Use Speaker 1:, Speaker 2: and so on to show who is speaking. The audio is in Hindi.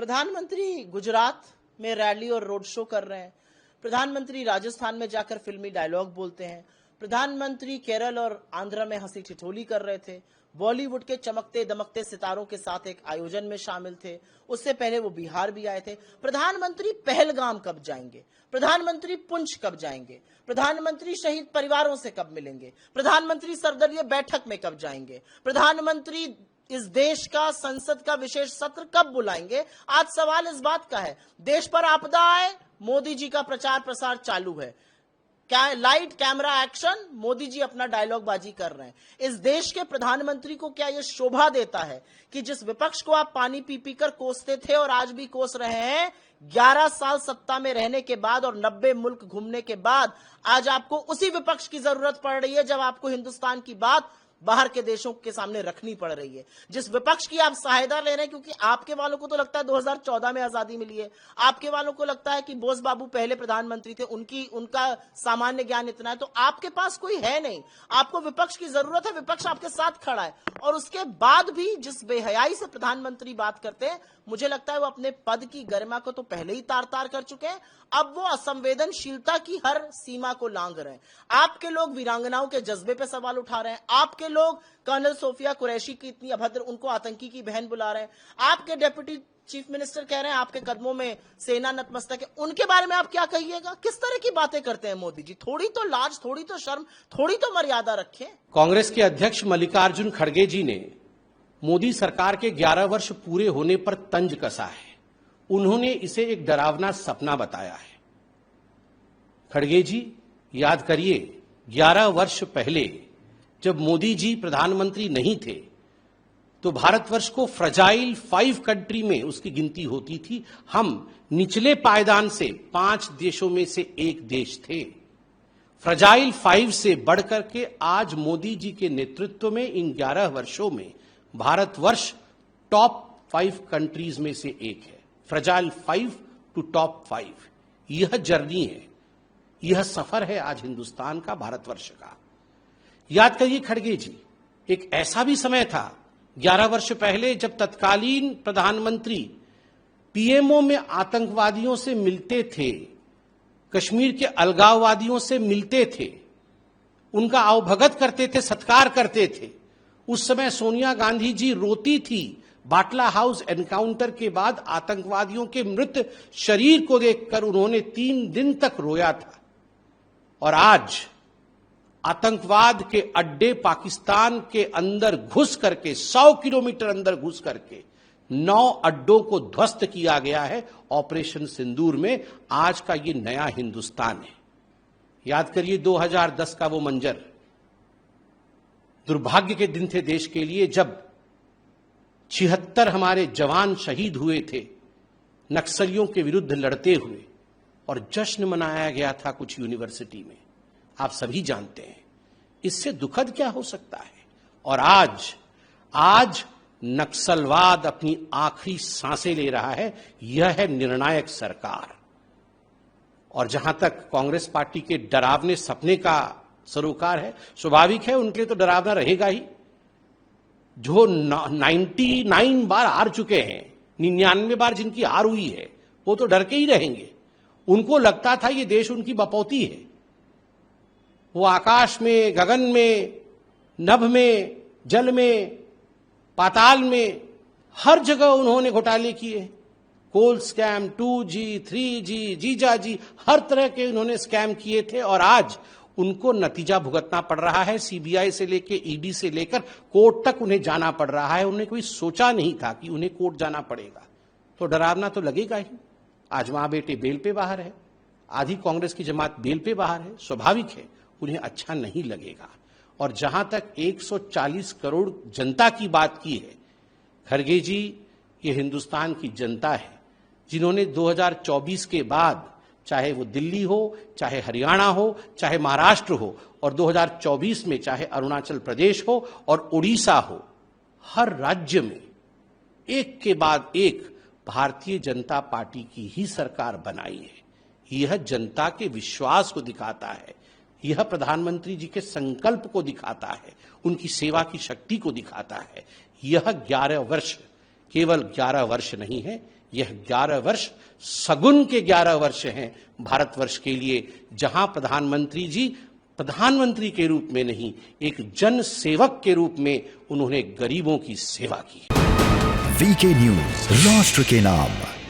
Speaker 1: प्रधानमंत्री गुजरात में रैली और रोड शो कर रहे हैं। प्रधानमंत्री राजस्थान में जाकर फिल्मी डायलॉग बोलते हैं। प्रधानमंत्री केरल और आंध्र में हंसी ठिठोली कर रहे थे। बॉलीवुड के चमकते दमकते सितारों के साथ एक आयोजन में शामिल थे। उससे पहले वो बिहार भी आए थे। प्रधानमंत्री पहलगाम कब जाएंगे? प्रधानमंत्री पुंछ कब जाएंगे? प्रधानमंत्री शहीद परिवारों से कब मिलेंगे? प्रधानमंत्री सर्वदलीय बैठक में कब जाएंगे? प्रधानमंत्री इस देश का संसद का विशेष सत्र कब बुलाएंगे? आज सवाल इस बात का है, देश पर आपदा आए, मोदी जी का प्रचार प्रसार चालू है। क्या light camera action, Modi ji अपना डायलॉग बाजी कर रहे हैं। इस देश के प्रधानमंत्री को क्या यह शोभा देता है कि जिस विपक्ष को आप पानी पी पी कर कोसते थे और आज भी कोस रहे हैं, 11 साल सत्ता में रहने के बाद और 90 मुल्क घूमने के बाद आज आपको उसी विपक्ष की जरूरत पड़ रही है जब आपको हिंदुस्तान की बात बाहर के देशों के सामने रखनी पड़ रही है। जिस विपक्ष की आप सहायता ले रहे हैं, क्योंकि आपके वालों को तो लगता है 2014 में आजादी मिली है, आपके वालों को लगता है कि बोस बाबू पहले प्रधानमंत्री थे, उनका सामान्य ज्ञान इतना है, तो आपके पास कोई है नहीं। आपको विपक्ष की जरूरत है, विपक्ष आपके साथ खड़ा है। और उसके बाद भी जिस बेहयाई से प्रधानमंत्री बात करते हैं, मुझे लगता है वो अपने पद की गरिमा को तो पहले ही तार तार कर चुके हैं, अब वो असंवेदनशीलता की हर सीमा को लांघ रहे हैं। आपके लोग वीरांगनाओं के जज्बे पे सवाल उठा रहे हैं। आपके लोग कर्नल सोफिया कुरैशी की इतनी अभद्र, उनको आतंकी की बहन बुला रहे हैं। आपके डिप्टी चीफ मिनिस्टर कह रहे हैं आपके कदमों में सेना नतमस्तक है। उनके बारे में आप क्या कहिएगा? किस तरह की बातें करते हैं मोदी जी? थोड़ी तो लाज, थोड़ी तो शर्म, थोड़ी तो मर्यादा रखें।
Speaker 2: कांग्रेस के अध्यक्ष मल्लिकार्जुन खड़गे जी ने मोदी सरकार के 11 वर्ष पूरे होने पर तंज कसा है। उन्होंने इसे एक डरावना सपना बताया है। खड़गे जी, याद करिए, 11 वर्ष पहले जब मोदी जी प्रधानमंत्री नहीं थे तो भारतवर्ष को फ्रजाइल 5 कंट्री में उसकी गिनती होती थी। हम निचले पायदान से 5 देशों में से एक देश थे। फ्रजाइल 5 से बढ़कर के आज मोदी जी के नेतृत्व में इन 11 वर्षों में भारतवर्ष टॉप 5 कंट्रीज में से एक है। फ्रजाइल 5 टू टॉप 5, यह जर्नी है, यह सफर है आज हिंदुस्तान का, भारतवर्ष का। याद करिए खड़गे जी, एक ऐसा भी समय था 11 वर्ष पहले जब तत्कालीन प्रधानमंत्री पीएमओ में आतंकवादियों से मिलते थे, कश्मीर के अलगाववादियों से मिलते थे, उनका आवभगत करते थे, सत्कार करते थे। उस समय सोनिया गांधी जी रोती थी। बाटला हाउस एनकाउंटर के बाद आतंकवादियों के मृत शरीर को देखकर उन्होंने 3 दिन तक रोया था। और आज आतंकवाद के अड्डे पाकिस्तान के अंदर घुस करके, 100 किलोमीटर अंदर घुस करके 9 अड्डों को ध्वस्त किया गया है ऑपरेशन सिंदूर में। आज का ये नया हिंदुस्तान है। याद करिए 2010 का वो मंजर, दुर्भाग्य के दिन थे देश के लिए जब 76 हमारे जवान शहीद हुए थे नक्सलियों के विरुद्ध लड़ते हुए, और जश्न मनाया गया था कुछ यूनिवर्सिटी में। आप सभी जानते हैं इससे दुखद क्या हो सकता है। और आज नक्सलवाद अपनी आखिरी सांसें ले रहा है। यह है निर्णायक सरकार। और जहां तक कांग्रेस पार्टी के डरावने सपने का सरोकार है, स्वाभाविक है उनके लिए तो डरावना रहेगा ही। जो 99 बार हार चुके हैं, 99 बार जिनकी हार हुई है, वो तो डर के ही रहेंगे। उनको लगता था ये देश उनकी बपौती है। वो आकाश में, गगन में, नभ में, जल में, पाताल में, हर जगह उन्होंने घोटाले किए। कोल स्कैम, 2G, 3G, जीजाजी, हर तरह के उन्होंने स्कैम किए थे। और आज उनको नतीजा भुगतना पड़ रहा है। सीबीआई से लेकर ईडी से लेकर कोर्ट तक उन्हें जाना पड़ रहा है। उन्हें कोई सोचा नहीं था कि उन्हें कोर्ट जाना पड़ेगा, तो डरावना तो लगेगा ही। आज मां बेटे बेल पे बाहर है, आधी कांग्रेस की जमात बेल पे बाहर है। स्वाभाविक है उन्हें अच्छा नहीं लगेगा। और जहां तक 140 करोड़ जनता की बात की है, खड़गे जी, ये हिंदुस्तान की जनता है जिन्होंने 2024 के बाद, चाहे वो दिल्ली हो, चाहे हरियाणा हो, चाहे महाराष्ट्र हो, और 2024 में चाहे अरुणाचल प्रदेश हो और उड़ीसा हो, हर राज्य में एक के बाद एक भारतीय जनता पार्टी की ही सरकार बनाई है। यह जनता के विश्वास को दिखाता है, यह प्रधानमंत्री जी के संकल्प को दिखाता है, उनकी सेवा की शक्ति को दिखाता है। यह 11 वर्ष केवल 11 वर्ष नहीं है, यह 11 वर्ष सगुन के 11 वर्ष हैं भारतवर्ष के लिए, जहां प्रधानमंत्री जी प्रधानमंत्री के रूप में नहीं, एक जन सेवक के रूप में उन्होंने गरीबों की सेवा की।
Speaker 3: वीके न्यूज, राष्ट्र के नाम।